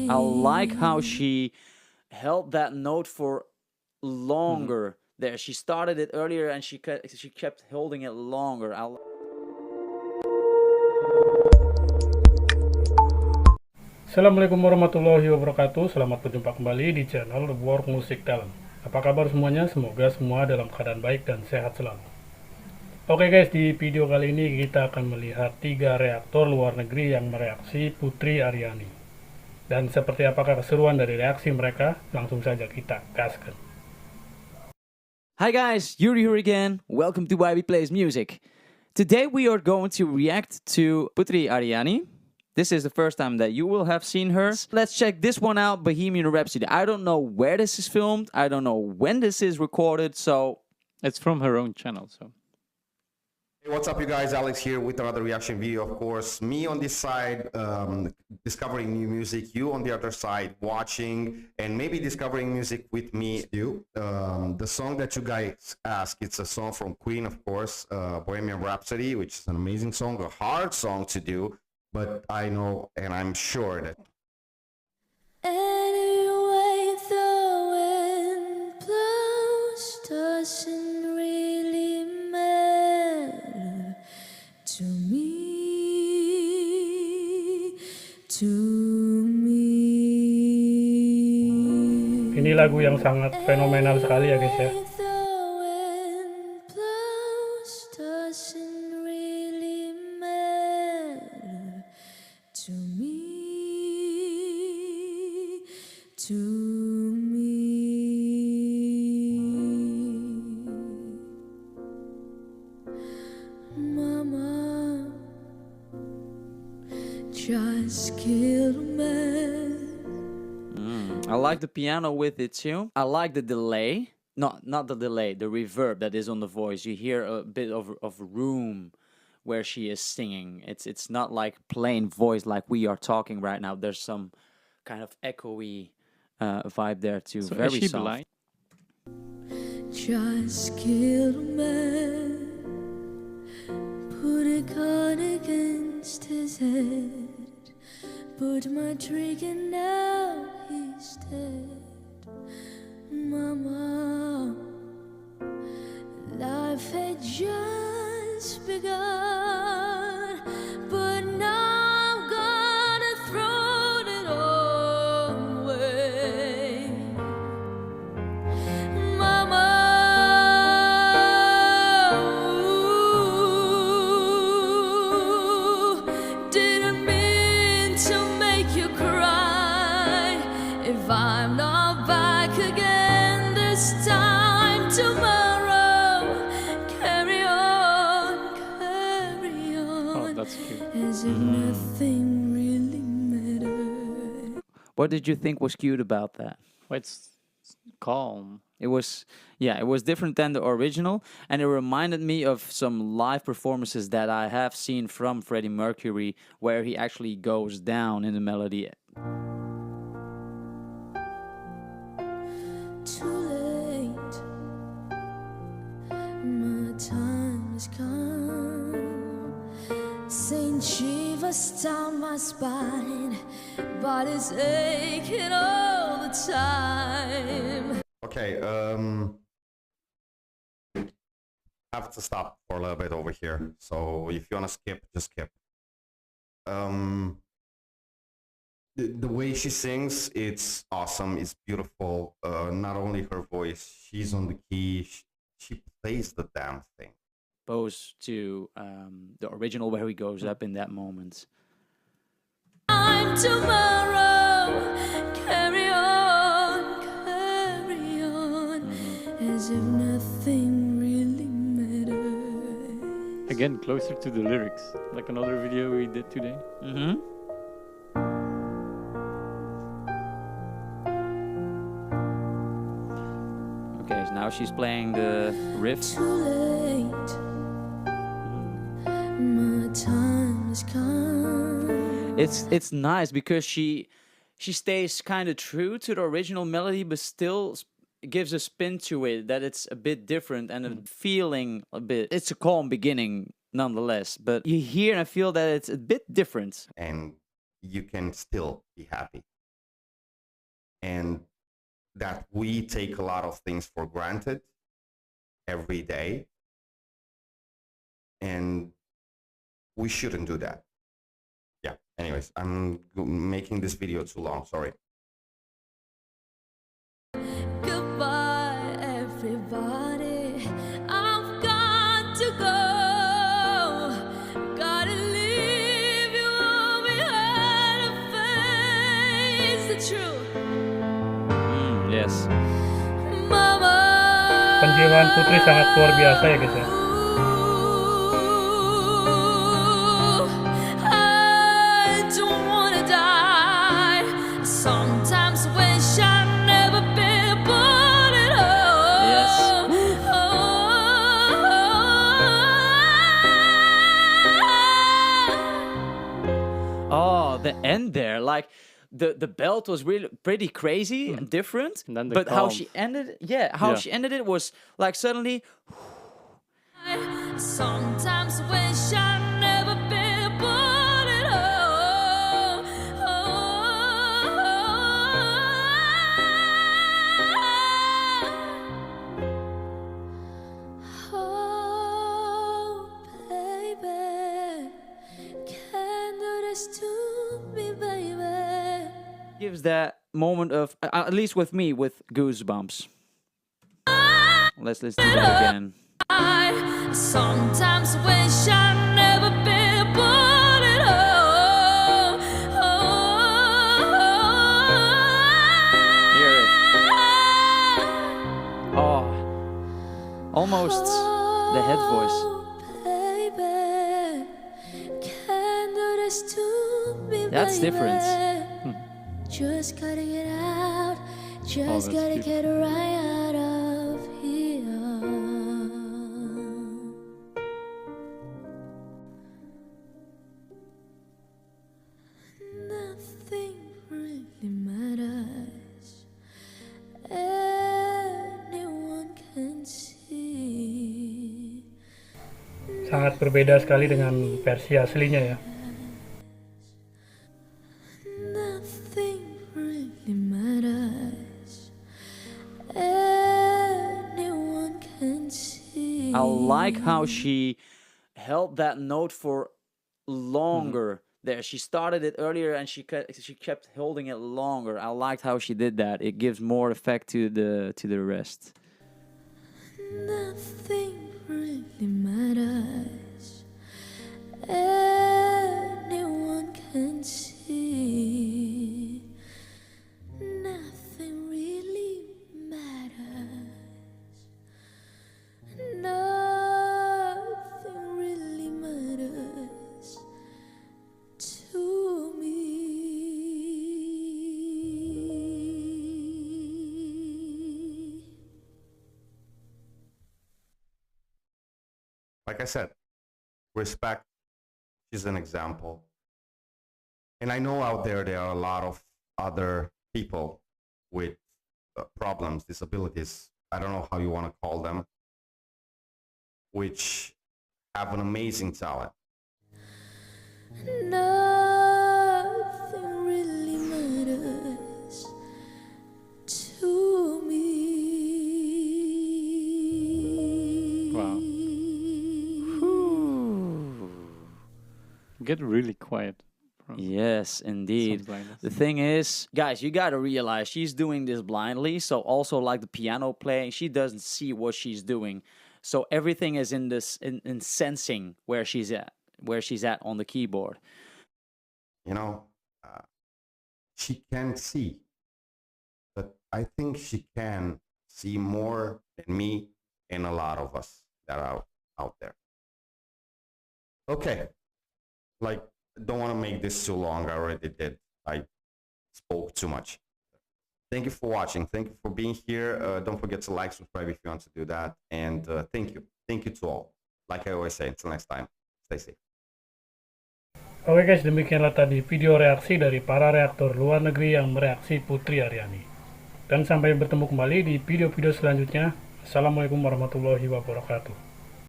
I like how she held that note for longer there. She started it earlier and she kept holding it longer. Assalamualaikum warahmatullahi wabarakatuh. Selamat berjumpa kembali di channel Work Music Talent. Apa kabar semuanya? Semoga semua dalam keadaan baik dan sehat selalu. Oke guys, di video kali ini kita akan melihat 3 reaktor luar negeri yang mereaksi Putri Ariani. Dan seperti apakah keseruan dari reaksi mereka? Langsung saja kita gaskan. Hi guys, Yuri here again. Welcome to YB Plays Music. Today we are going to react to Putri Ariani. This is the first time that you will have seen her. Let's check this one out, Bohemian Rhapsody. I don't know where this is filmed. I don't know when this is recorded, so... It's from her own channel, so... Hey, what's up, you guys? Alex here with another reaction video, of course. Me on this side, discovering new music. You on the other side, watching and maybe discovering music with me. The song that you guys asked, it's a song from Queen, of course, Bohemian Rhapsody, which is an amazing song, a hard song to do. But I know and I'm sure that anyway, the wind blows doesn't really matter to me, Ini lagu yang sangat fenomenal sekali ya guys ya. The wind blows doesn't really matter to me, Mama just killed me. I like the piano with it too. I like the delay. Not the delay, the reverb that is on the voice. You hear a bit of room where she is singing. It's not like plain voice like we are talking right now. There's some kind of echoey vibe there too. So very is she soft. blind? Just killed me. Put a gun against his head. Put my trigger, now he's dead. Mama, life had just begun, but now I'm gonna throw it all away. Mama, didn't mean to make you cry. If I'm not back again this time tomorrow, carry on, carry on, that's cute. as if nothing really mattered. What did you think was cute about that? Well, it's calm. It was different than the original, and it reminded me of some live performances that I have seen from Freddie Mercury, where he actually goes down in the melody. Too late, my time has come. St. Shiva's down my spine, body's aching all the time. okay, have to stop for a little bit over here. So if you wanna skip, just skip. The way she sings, it's awesome, it's beautiful. Not only her voice, she's on the key, she plays the damn thing. Opposed to the original where he goes up in that moment. I'm tomorrow, carry on, as if nothing really mattered. Again, closer to the lyrics, like another video we did today. Okay, so now she's playing the riff. Too late, my time has come. It's nice because she stays kind of true to the original melody, but still gives a spin to it that it's a bit different and a feeling a bit. It's a calm beginning nonetheless, but you hear and feel that it's a bit different. And you can still be happy. and that we take a lot of things for granted every day, and we shouldn't do that. Yeah, anyways, I'm making this video too long, sorry. Goodbye, everybody. I've got to go. Gotta leave you all behind and face the truth. Yes. Mama. Penjiwaan Putri sangat luar biasa ya guys ya. I don't wanna die. Sometimes wish I'd never been born at all. Yes. Oh, the end there, like the belt was really pretty crazy and different, And then the but how calm. she ended, she ended it was like suddenly. Sometimes wish I'd never been born at all. Oh, baby, can't do this to me, baby. Gives that moment of, at least with me, with goosebumps. Let's do that again. I sometimes wish I'd never been born at all. Hear it. Oh, almost the head voice. Baby, can't do this to me, That's different. Just gotta get out. Just that's gotta beautiful. get right out of here. Nothing really matters. Anyone can see. Sangat berbeda sekali dengan versi aslinya ya. Nothing really matters. Anyone can see. I like how she held that note for longer. There, she started it earlier and she kept holding it longer. I liked how she did that. It gives more effect to the rest. Nothing really matters. Anyone can see. Nothing really matters. Nothing really matters to me. Like I said, respect is an example. And I know out there are a lot of other people with problems, disabilities, I don't know how you want to call them, which have an amazing talent. Nothing really matters to me. Wow. Get really quiet. From Yes, indeed. some blindness. The thing is, guys, you gotta realize she's doing this blindly. So also like the piano playing, she doesn't see what she's doing. So everything is in this in sensing where she's at on the keyboard. You know, she can see, but I think she can see more than me and a lot of us that are out there. Okay, like, don't want to make this too long. I already did. I spoke too much. Thank you for watching. Thank you for being here. Don't forget to like, subscribe if you want to do that. And thank you. Thank you to all. Like I always say, until next time, stay safe. Oke guys, demikianlah tadi video reaksi dari para reaktor luar negeri yang mereaksi Putri Ariani. Dan sampai bertemu kembali di video-video selanjutnya. Assalamualaikum warahmatullahi wabarakatuh.